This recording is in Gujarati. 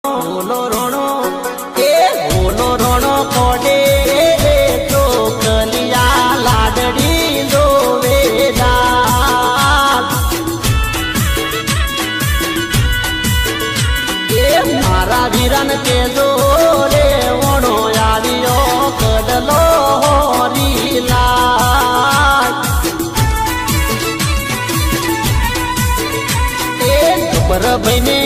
ભોલો રોણો એ ભોલો રોણો કોડે તો કલિયા લાડડી જોવે એ મારા વીરન કેજો રે ઓણો આવ્યો કડલો રીલા એ પર ભાઈને